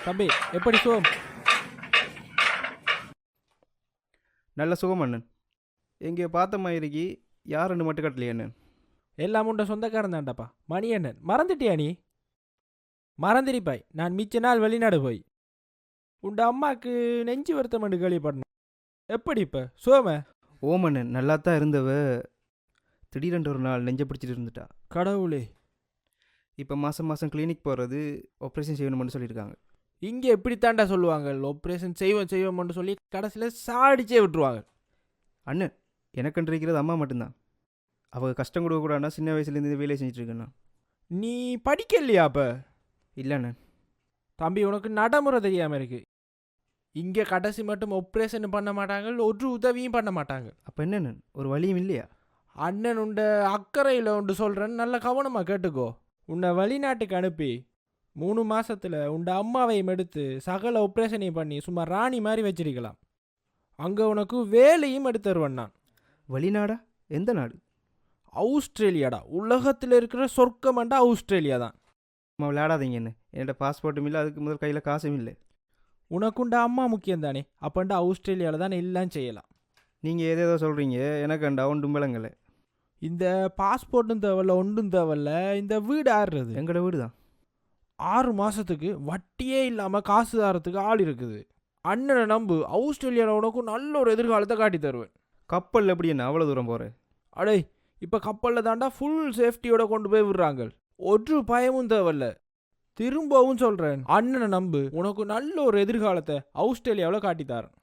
தம்பி எப்படி சுகம்? நல்ல சுகம் அண்ணன். எங்கேயோ பார்த்த மாதிரி யாருன்னு மட்டும் கட்டலையே அண்ணன். எல்லாம் உண்ட சொந்தக்காரன் தான்டாப்பா மணி அண்ணன். மறந்துட்டியா நீ? மறந்துடிப்பாய். நான் மிச்ச நாள் வெளிநாடு போய் உண்ட அம்மாவுக்கு நெஞ்சு வருத்தம் கேள்விப்படணும். எப்படி இப்போ சுகம? ஓமண்ணன் நல்லா தான் இருந்தவ திடீரென்று ஒரு நாள் நெஞ்ச பிடிச்சிட்டு இருந்துட்டா. கடவுளே. இப்போ மாதம் மாதம் கிளினிக் போகிறது ஆப்ரேஷன் செய்யணும்னு சொல்லியிருக்காங்க. இங்கே எப்படித்தாண்டா சொல்லுவாங்க, ஆப்ரேஷன் செய்வோம்னு சொல்லி கடைசியில் சாடிச்சே விட்டுருவாங்க. அண்ணன் எனக்குன்று இருக்கிறது அம்மா மட்டும்தான். அவங்க கஷ்டம் கொடுக்கக்கூடாதுன்னா சின்ன வயசுலேருந்து வேலையை செஞ்சுட்ருக்கேண்ணா. நீ படிக்கலையா அப்போ? இல்லைண்ணே. தம்பி உனக்கு நடைமுறை தெரியாமல் இருக்கு. இங்கே கடைசி மட்டும் ஆப்ரேஷன் பண்ண மாட்டாங்க, ஒரு உதவியும் பண்ண மாட்டாங்க. அப்போ என்னண்ணே ஒரு வழியும் இல்லையா? அண்ணன் உண்ட அக்கறையில் உண்டு சொல்கிறேன்னு நல்ல கவனமாக கேட்டுக்கோ. உன்னை வெளிநாட்டுக்கு அனுப்பி 3 மாதத்தில் உண்ட அம்மாவையும் எடுத்து சகல ஆப்ரேஷனையும் பண்ணி சும்மா ராணி மாதிரி வச்சிருக்கலாம். அங்கே உனக்கு வேலையும் எடுத்து தருவேன் நான். வெளிநாடா? எந்த நாடு? ஆஸ்திரேலியாடா. உலகத்தில் இருக்கிற சொர்க்கமாண்டா ஆஸ்திரேலியா தான். அம்மா விளையாடாதீங்க என்ன. என்னோட பாஸ்போர்ட்டும் இல்லை, அதுக்கு முதல் கையில் காசும் இல்லை. உனக்குண்ட அம்மா முக்கியம் தானே. அப்போண்டா ஆஸ்திரேலியாவில் தான் எல்லாம் செய்யலாம். நீங்கள் ஏதேதோ சொல்கிறீங்க, எனக்கு அண்டா ஒன்றும் விளங்கலை. இந்த பாஸ்போர்ட்டும் தேவையில்ல, ஒன்றும் தேவையில்ல. இந்த வீடு ஆடுறது எங்களோட வீடு தான். 6 மாதத்துக்கு வட்டியே இல்லாமல் காசு தரத்துக்கு ஆள் இருக்குது. அண்ணனை நம்பு, ஆஸ்திரேலியாவில் உனக்கு நல்ல ஒரு எதிர்காலத்தை காட்டி தருவேன். கப்பல் எப்படி என்ன அவ்வளோ தூரம் போகிறேன்? அடே இப்போ கப்பலில் தாண்டா ஃபுல் சேஃப்டியோட கொண்டு போய் விடுறாங்க. ஒரு பயமும் தேவையில்ல. திரும்பவும் சொல்கிறேன், அண்ணனை நம்பு, உனக்கு நல்ல ஒரு எதிர்காலத்தை ஆஸ்திரேலியாவில் காட்டித்தாரேன்.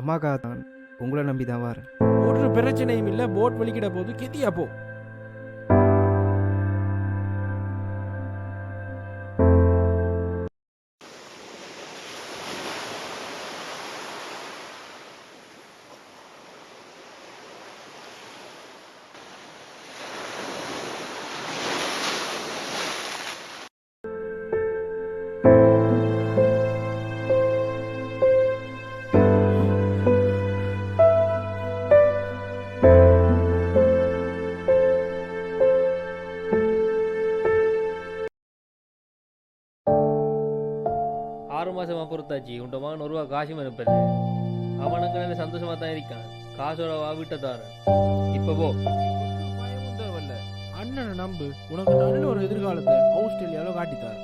அம்மாக்கா தான் உங்களை நம்பி தான் வரேன். ஒரு பிரச்சனையும் இல்லை. போட் வலிக்கிட போது கெதியா போ. மாசமா பொறுத்தாச்சு. உண்ட மகன் 1 ரூபா காசும் அனுப்பல. அவனுக்கு நல்ல சந்தோஷமா தான் இருக்கான். காசோட வீட்டை தாரன். இப்ப போ. பயமும் தேவையில்ல. அண்ணனை நம்பு, உனக்கு நல்ல ஒரு எதிர்காலத்தை ஆஸ்திரேலியாவில் காட்டித்தார்.